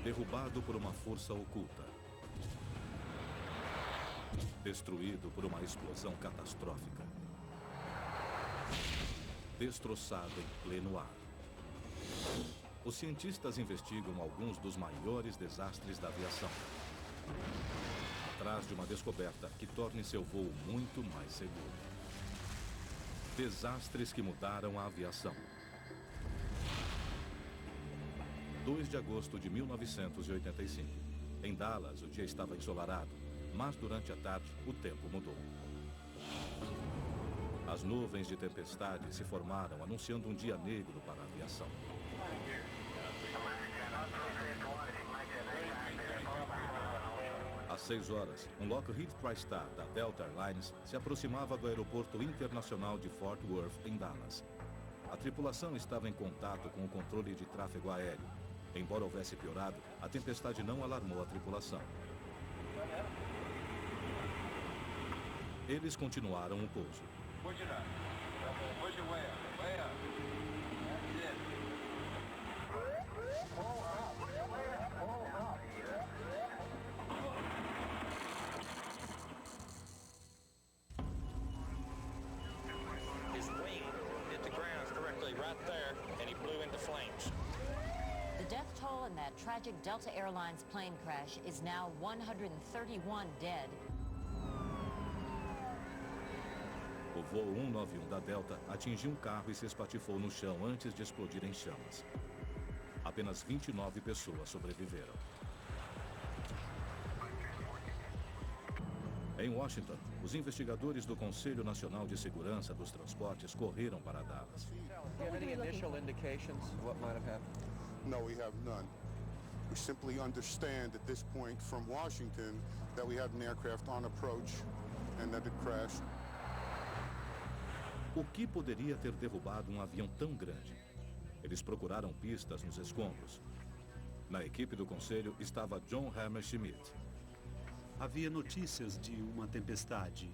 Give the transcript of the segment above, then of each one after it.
Derrubado por uma força oculta. Destruído por uma explosão catastrófica. Destroçado em pleno ar. Os cientistas investigam alguns dos maiores desastres da aviação. Atrás de uma descoberta que torne seu voo muito mais seguro. Desastres que mudaram a aviação. 2 de agosto de 1985. Em Dallas, o dia estava ensolarado, mas durante a tarde o tempo mudou. As nuvens de tempestade se formaram, anunciando um dia negro para a aviação. Às 6 horas, um Lockheed TriStar da Delta Airlines se aproximava do aeroporto internacional de Fort Worth, em Dallas. A tripulação estava em contato com o controle de tráfego aéreo. Embora houvesse piorado, a tempestade não alarmou a tripulação. Eles continuaram o pouso. His wing hit the ground correctly right there, and he blew into flames. The death toll in that tragic Delta Airlines plane crash is now 131 dead. O voo 191 da Delta atingiu um carro e se espatifou no chão antes de explodir em chamas. Apenas 29 pessoas sobreviveram. Em Washington, os investigadores do Conselho Nacional de Segurança dos Transportes correram para Dallas. Do you have any initial indications of what might have happened? No, we have none. We simply understand at this point from Washington that we had an aircraft on approach and that it crashed. O que poderia ter derrubado um avião tão grande? Eles procuraram pistas nos escombros. Na equipe do conselho estava John Hammerschmidt. Havia notícias de uma tempestade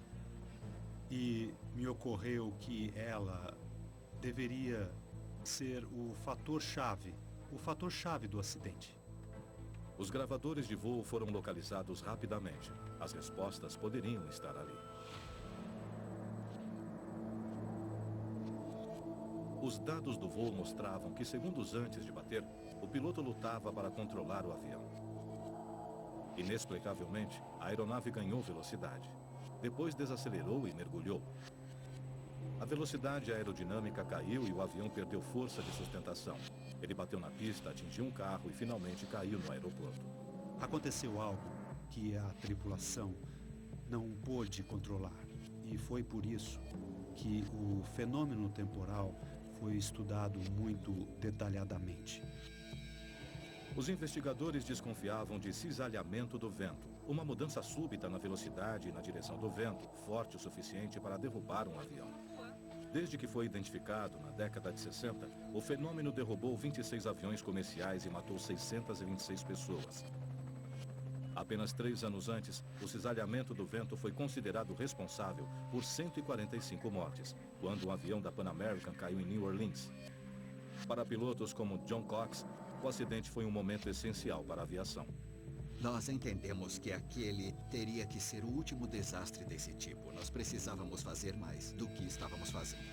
e me ocorreu que ela deveria ser o fator-chave do acidente. Os gravadores de voo foram localizados rapidamente. As respostas poderiam estar ali. Os dados do voo mostravam que, segundos antes de bater, o piloto lutava para controlar o avião. Inexplicavelmente, a aeronave ganhou velocidade. Depois desacelerou e mergulhou. A velocidade aerodinâmica caiu e o avião perdeu força de sustentação. Ele bateu na pista, atingiu um carro e finalmente caiu no aeroporto. Aconteceu algo que a tripulação não pôde controlar. E foi por isso que o fenômeno temporal foi estudado muito detalhadamente. Os investigadores desconfiavam de cisalhamento do vento, uma mudança súbita na velocidade e na direção do vento, forte o suficiente para derrubar um avião. Desde que foi identificado na década de 60, o fenômeno derrubou 26 aviões comerciais e matou 626 pessoas. Apenas 3 anos antes, o cisalhamento do vento foi considerado responsável por 145 mortes, quando um avião da Pan American caiu em New Orleans. Para pilotos como John Cox, o acidente foi um momento essencial para a aviação. Nós entendemos que aquele teria que ser o último desastre desse tipo. Nós precisávamos fazer mais do que estávamos fazendo.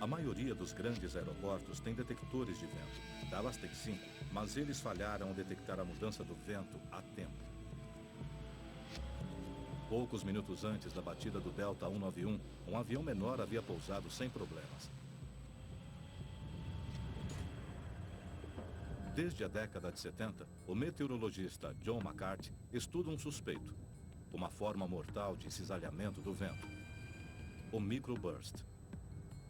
A maioria dos grandes aeroportos tem detectores de vento. Dallas tem 5, mas eles falharam ao detectar a mudança do vento a tempo. Poucos minutos antes da batida do Delta 191, um avião menor havia pousado sem problemas. Desde a década de 70, o meteorologista John McCarthy estuda um suspeito, uma forma mortal de cisalhamento do vento, o microburst.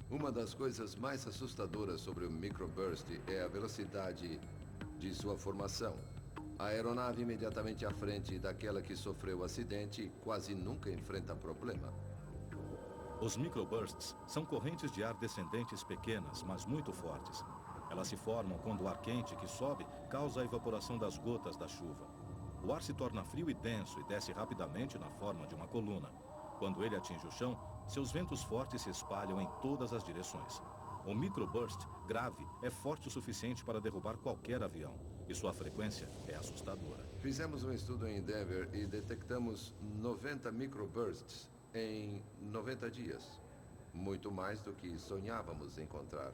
Uma das coisas mais assustadoras sobre o microburst é a velocidade de sua formação. A aeronave imediatamente à frente daquela que sofreu o acidente quase nunca enfrenta problema. Os microbursts são correntes de ar descendentes pequenas, mas muito fortes. Elas se formam quando o ar quente que sobe causa a evaporação das gotas da chuva. O ar se torna frio e denso e desce rapidamente na forma de uma coluna. Quando ele atinge o chão, seus ventos fortes se espalham em todas as direções. Um microburst grave é forte o suficiente para derrubar qualquer avião. E sua frequência é assustadora. Fizemos um estudo em Denver e detectamos 90 microbursts em 90 dias. Muito mais do que sonhávamos encontrar.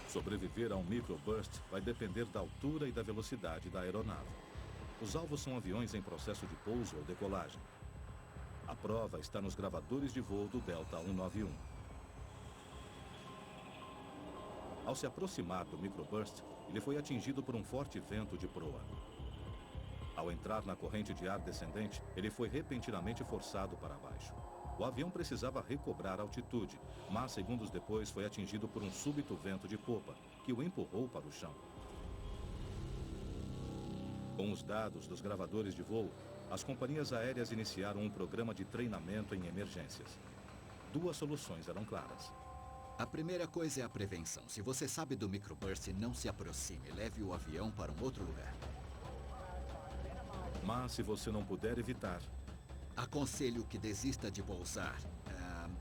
Sobreviver a um microburst vai depender da altura e da velocidade da aeronave. Os alvos são aviões em processo de pouso ou decolagem. A prova está nos gravadores de voo do Delta 191. Ao se aproximar do microburst, ele foi atingido por um forte vento de proa. Ao entrar na corrente de ar descendente, ele foi repentinamente forçado para baixo. O avião precisava recobrar altitude, mas segundos depois foi atingido por um súbito vento de popa, que o empurrou para o chão. Com os dados dos gravadores de voo, as companhias aéreas iniciaram um programa de treinamento em emergências. Duas soluções eram claras. A primeira coisa é a prevenção. Se você sabe do microburst, não se aproxime. Leve o avião para um outro lugar. Mas se você não puder evitar, aconselho que desista de pousar.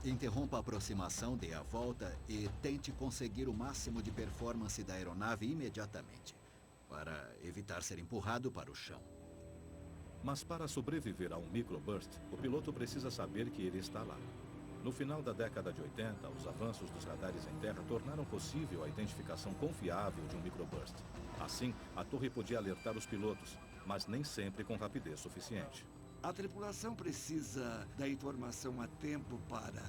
Interrompa a aproximação, dê a volta e tente conseguir o máximo de performance da aeronave imediatamente, para evitar ser empurrado para o chão. Mas para sobreviver a um microburst, o piloto precisa saber que ele está lá. No final da década de 80, os avanços dos radares em terra tornaram possível a identificação confiável de um microburst. Assim, a torre podia alertar os pilotos, mas nem sempre com rapidez suficiente. A tripulação precisa da informação a tempo para,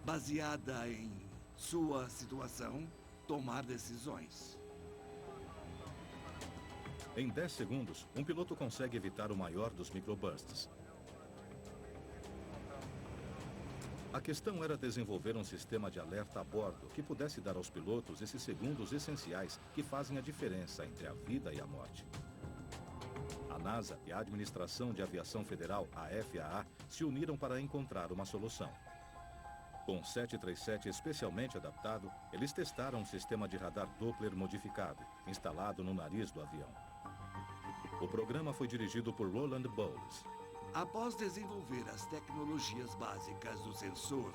baseada em sua situação, tomar decisões. Em 10 segundos, um piloto consegue evitar o maior dos microbursts. A questão era desenvolver um sistema de alerta a bordo que pudesse dar aos pilotos esses segundos essenciais que fazem a diferença entre a vida e a morte. A NASA e a Administração de Aviação Federal, a FAA, se uniram para encontrar uma solução. Com o 737 especialmente adaptado, eles testaram um sistema de radar Doppler modificado, instalado no nariz do avião. O programa foi dirigido por Roland Bowles. Após desenvolver as tecnologias básicas do sensor,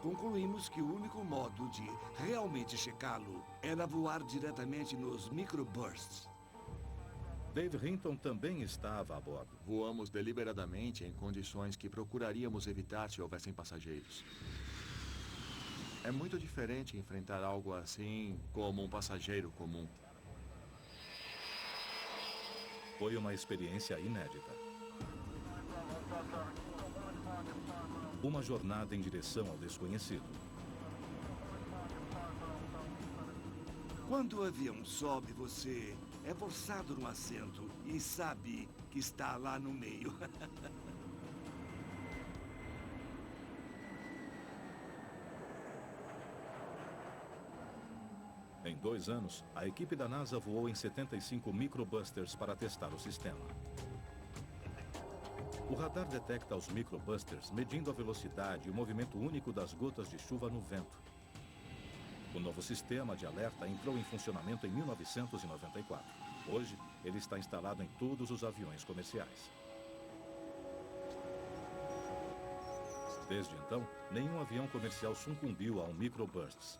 concluímos que o único modo de realmente checá-lo era voar diretamente nos microbursts. Dave Hinton também estava a bordo. Voamos deliberadamente em condições que procuraríamos evitar se houvessem passageiros. É muito diferente enfrentar algo assim como um passageiro comum. Foi uma experiência inédita. Uma jornada em direção ao desconhecido. Quando o avião sobe, você é forçado no assento e sabe que está lá no meio. Em 2 anos, a equipe da NASA voou em 75 microbusters para testar o sistema. O radar detecta os microbusters medindo a velocidade e o movimento único das gotas de chuva no vento. O novo sistema de alerta entrou em funcionamento em 1994. Hoje, ele está instalado em todos os aviões comerciais. Desde então, nenhum avião comercial sucumbiu a um microbursts.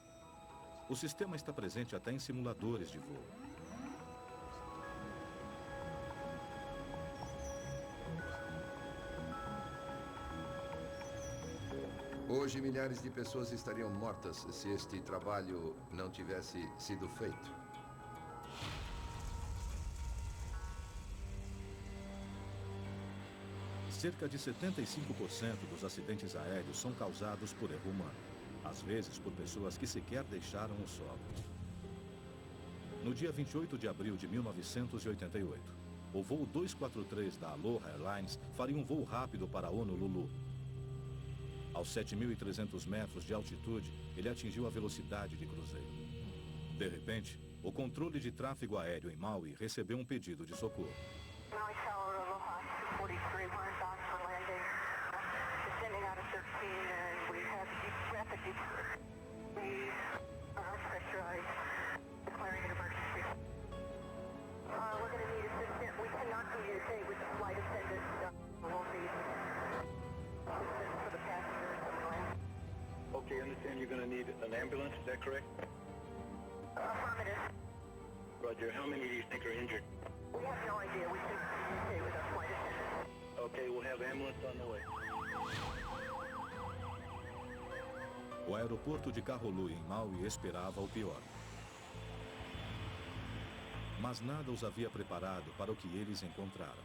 O sistema está presente até em simuladores de voo. Hoje, milhares de pessoas estariam mortas se este trabalho não tivesse sido feito. Cerca de 75% dos acidentes aéreos são causados por erro humano, às vezes por pessoas que sequer deixaram o solo. No dia 28 de abril de 1988, o voo 243 da Aloha Airlines faria um voo rápido para Honolulu. Aos 7.300 metros de altitude, ele atingiu a velocidade de cruzeiro. De repente, o controle de tráfego aéreo em Maui recebeu um pedido de socorro. Maui Tower, Aloha 243, we're in dock for landing. Descending out of 13 and we have rapid we are pressurized, declaring an emergency. We're going to need assistance. We cannot communicate with the flight attendant. We'll need assistance for the ambulance, is that correct? Affirmative. Roger. How many do you think are injured? We have no idea. We think he's okay with our flight attendant. Okay, we'll have ambulance on the way. O aeroporto de Kahului, em Maui, esperava o pior. Mas nada os havia preparado para o que eles encontraram.